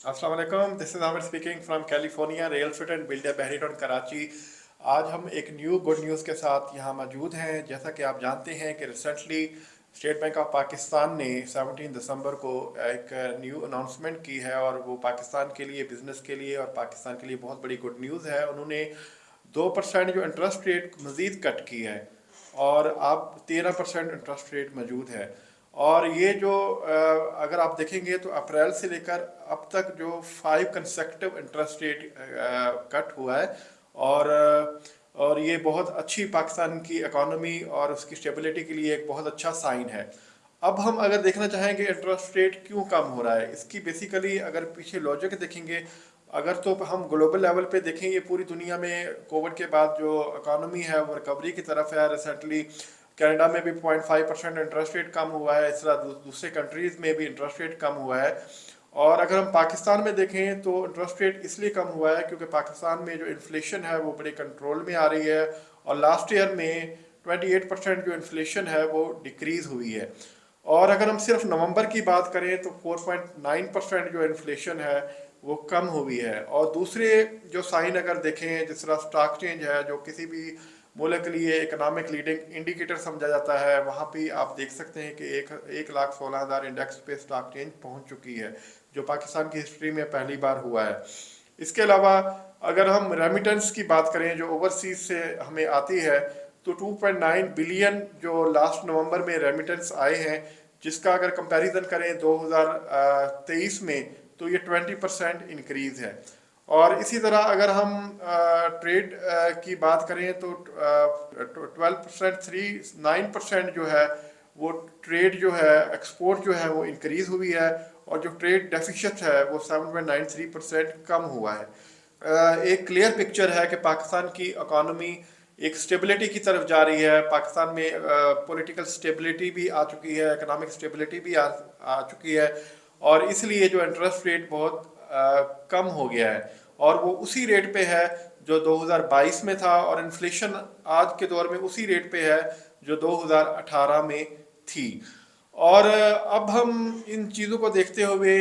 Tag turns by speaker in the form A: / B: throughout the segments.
A: अस्सलाम वालेकुम, this is Aamir speaking from California real estate and builder Bahrain Karachi. आज हम एक न्यू गुड न्यूज़ के साथ यहाँ मौजूद हैं। जैसा कि आप जानते हैं कि recently state bank of Pakistan ने 17 दिसंबर को एक न्यू अनाउंसमेंट की है और वो पाकिस्तान के लिए, बिज़नेस के लिए और पाकिस्तान के लिए बहुत बड़ी गुड न्यूज़ है। उन्होंने 2% जो इंटरेस्ट रेट मज़ीद कट की है और अब 13% इंटरेस्ट रेट मौजूद है। और ये जो अगर आप देखेंगे तो अप्रैल से लेकर अब तक जो 5 कंसेक्टिव इंटरेस्ट रेट कट हुआ है। और और ये बहुत अच्छी पाकिस्तान की इकॉनमी और उसकी स्टेबिलिटी के लिए एक बहुत अच्छा साइन है। अब हम अगर देखना चाहेंगे इंटरेस्ट रेट क्यों कम हो रहा है, इसकी बेसिकली अगर पीछे लॉजिक देखेंगे, अगर तो हम ग्लोबल लेवल पे देखें, ये पूरी दुनिया में कोविड के बाद जो इकॉनमी है वो रिकवरी की तरफ है। रिसेंटली कनाडा में भी 0.5% इंटरेस्ट रेट कम हुआ है, इस तरह दूसरे कंट्रीज़ में भी इंटरेस्ट रेट कम हुआ है। और अगर हम पाकिस्तान में देखें तो इंटरेस्ट रेट इसलिए कम हुआ है क्योंकि पाकिस्तान में जो इन्फ्लेशन है वो बड़े कंट्रोल में आ रही है और लास्ट ईयर में 28% जो इन्फ्लेशन है वो डिक्रीज़ हुई है। और अगर हम सिर्फ नवंबर की बात करें तो 4.9% जो इन्फ्लेशन है वो कम हुई है। और दूसरे जो साइन अगर देखें, जिस तरह स्टॉक चेंज है जो किसी भी मुल्क के लिए इकोनॉमिक लीडिंग इंडिकेटर समझा जाता है, वहाँ पे आप देख सकते हैं कि 1,16,000 इंडेक्स पे स्टॉक चेंज पहुँच चुकी है, जो पाकिस्तान की हिस्ट्री में पहली बार हुआ है। इसके अलावा अगर हम रेमिटेंस की बात करें जो ओवरसीज से हमें आती है, तो 2.9 बिलियन जो लास्ट नवंबर में रेमिटेंस आए हैं, जिसका अगर कंपैरिजन करें 2023 में तो ये 20% इंक्रीज़ है। और इसी तरह अगर हम ट्रेड की बात करें तो 12% 9% जो है वो ट्रेड जो है, एक्सपोर्ट जो है वो इंक्रीज़ हुई है। और जो ट्रेड डेफिशिट है वो 7.93% कम हुआ है। एक क्लियर पिक्चर है कि पाकिस्तान की इकॉनमी एक स्टेबिलिटी की तरफ जा रही है। पाकिस्तान में पॉलिटिकल स्टेबिलिटी भी आ चुकी है, इकोनॉमिक स्टेबिलिटी भी आ चुकी है। और इसलिए जो इंटरेस्ट रेट बहुत कम हो गया है और वो उसी रेट पे है जो 2022 में था, और इन्फ्लेशन आज के दौर में उसी रेट पे है जो 2018 में थी। और अब हम इन चीज़ों को देखते हुए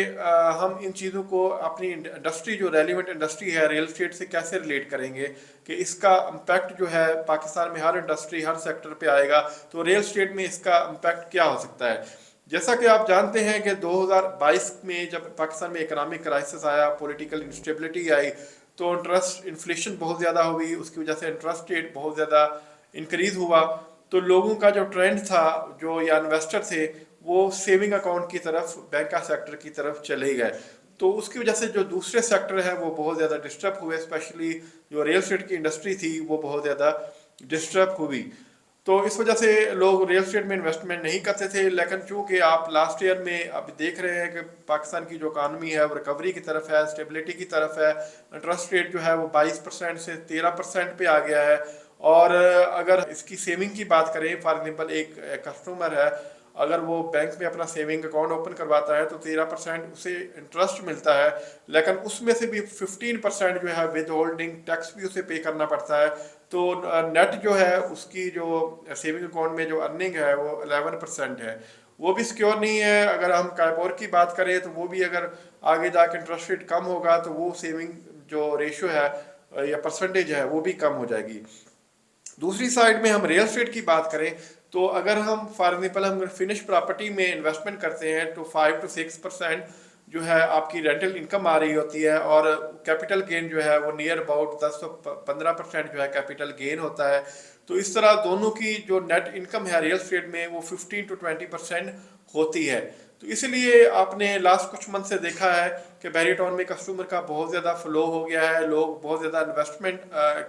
A: हम इन चीज़ों को अपनी इंडस्ट्री, जो रेलिवेंट इंडस्ट्री है रियल एस्टेट से, कैसे रिलेट करेंगे कि इसका इम्पैक्ट जो है पाकिस्तान में हर इंडस्ट्री, हर सेक्टर पे आएगा, तो रियल एस्टेट में इसका इम्पैक्ट क्या हो सकता है। जैसा कि आप जानते हैं कि 2022 में जब पाकिस्तान में इकोनॉमिक क्राइसिस आया, पॉलिटिकल इंस्टेबिलिटी आई, तो इंटरेस्ट इन्फ्लेशन बहुत ज़्यादा हुई, उसकी वजह से इंटरेस्ट रेट बहुत ज़्यादा इंक्रीज़ हुआ। तो लोगों का जो ट्रेंड था, जो या इन्वेस्टर थे, वो सेविंग अकाउंट की तरफ, बैंक का सेक्टर की तरफ चले गए। तो उसकी वजह से जो दूसरे सेक्टर है वो बहुत ज़्यादा डिस्टर्ब हुए, स्पेशली जो रियल एस्टेट की इंडस्ट्री थी वो बहुत ज़्यादा डिस्टर्ब हुई। तो इस वजह से लोग रियल एस्टेट में इन्वेस्टमेंट नहीं करते थे। लेकिन चूंकि आप लास्ट ईयर में अब देख रहे हैं कि पाकिस्तान की जो इकानमी है वो रिकवरी की तरफ है, स्टेबिलिटी की तरफ है, इंटरेस्ट रेट जो है वो 22% से 13% पे आ गया है। और अगर इसकी सेविंग की बात करें, फॉर एग्जाम्पल एक कस्टमर है, अगर वो बैंक में अपना सेविंग अकाउंट ओपन करवाता है तो 13% उसे इंटरेस्ट मिलता है। लेकिन उसमें से भी 15% जो है विद होल्डिंग टैक्स भी उसे पे करना पड़ता है। तो नेट जो है उसकी जो सेविंग अकाउंट में जो अर्निंग है वो 11% है, वो भी सिक्योर नहीं है। अगर हम काइबोर की बात करें तो वो भी अगर आगे जाके इंटरेस्ट रेट कम होगा तो वो सेविंग जो रेशो है या परसेंटेज है वो भी कम हो जाएगी। दूसरी साइड में हम रियल एस्टेट की बात करें तो अगर हम फॉर एग्जाम्पल हम फिनिश प्रॉपर्टी में इन्वेस्टमेंट करते हैं तो 5 to 6% जो है आपकी रेंटल इनकम आ रही होती है, और कैपिटल गेन जो है वो नियर अबाउट 10 से 15% जो है कैपिटल गेन होता है। तो इस तरह दोनों की जो नेट इनकम है रियल एस्टेट में वो 15 to 20% होती है। तो इसलिए आपने लास्ट कुछ मंथ से देखा है कि बहरी टाउन में कस्टमर का बहुत ज़्यादा फ्लो हो गया है, लोग बहुत ज़्यादा इन्वेस्टमेंट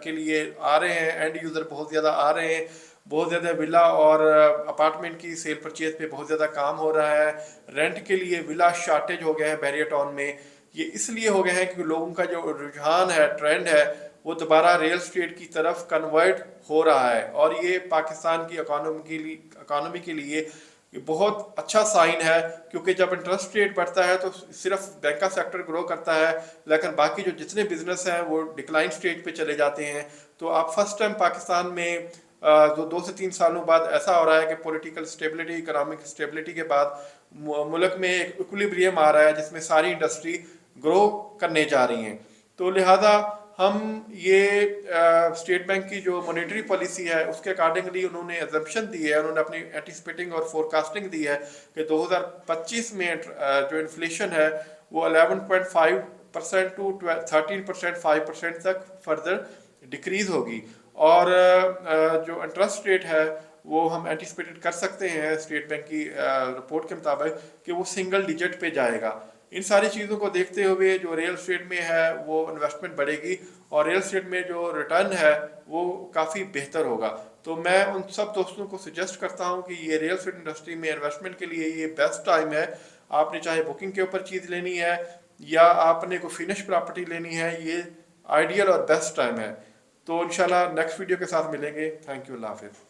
A: के लिए आ रहे हैं, एंड यूज़र बहुत ज़्यादा आ रहे हैं, बहुत ज़्यादा विला और अपार्टमेंट की सेल परचेज पे बहुत ज़्यादा काम हो रहा है। रेंट के लिए विला शार्टेज हो गया है बैरियर टाउन में। ये इसलिए हो गया है क्योंकि लोगों का जो रुझान है, ट्रेंड है, वो दोबारा रियल स्टेट की तरफ कन्वर्ट हो रहा है। और ये पाकिस्तान की इकानमी के लिए ये बहुत अच्छा साइन है, क्योंकि जब इंटरेस्ट रेट बढ़ता है तो सिर्फ बैंक का सेक्टर ग्रो करता है, लेकिन बाकी जो जितने बिजनेस हैं वो डिक्लाइन स्टेज पे चले जाते हैं। तो आप फर्स्ट टाइम पाकिस्तान में जो 2 से 3 सालों बाद ऐसा हो रहा है कि पॉलिटिकल स्टेबिलिटी, इकोनॉमिक स्टेबिलिटी के बाद मुल्क में एक इक्विलिब्रियम आ रहा है जिसमें सारी इंडस्ट्री ग्रो करने जा रही हैं। तो लिहाजा हम ये स्टेट बैंक की जो मॉनेटरी पॉलिसी है उसके अकॉर्डिंगली उन्होंने एजम्पशन दी है, उन्होंने अपनी एंटिसिपेटिंग और फोरकास्टिंग दी है कि 2025 में जो इन्फ्लेशन है वो 11.5% टू 13% 5% तक फर्दर डिक्रीज होगी। और जो इंटरेस्ट रेट है वो हम एंटिसिपेटेड कर सकते हैं स्टेट बैंक की रिपोर्ट के मुताबिक कि वो सिंगल डिजिट पे जाएगा। इन सारी चीज़ों को देखते हुए जो रियल स्टेट में है वो इन्वेस्टमेंट बढ़ेगी और रियल स्टेट में जो रिटर्न है वो काफ़ी बेहतर होगा। तो मैं उन सब दोस्तों को सजेस्ट करता हूँ कि ये रियल स्टेट इंडस्ट्री में इन्वेस्टमेंट के लिए ये बेस्ट टाइम है। आपने चाहे बुकिंग के ऊपर चीज़ लेनी है या आपने कोई फिनिश प्रॉपर्टी लेनी है, ये आइडियल और बेस्ट टाइम है। तो इंशाल्लाह नेक्स्ट वीडियो के साथ मिलेंगे। थैंक यू, अल्लाह हाफिज़।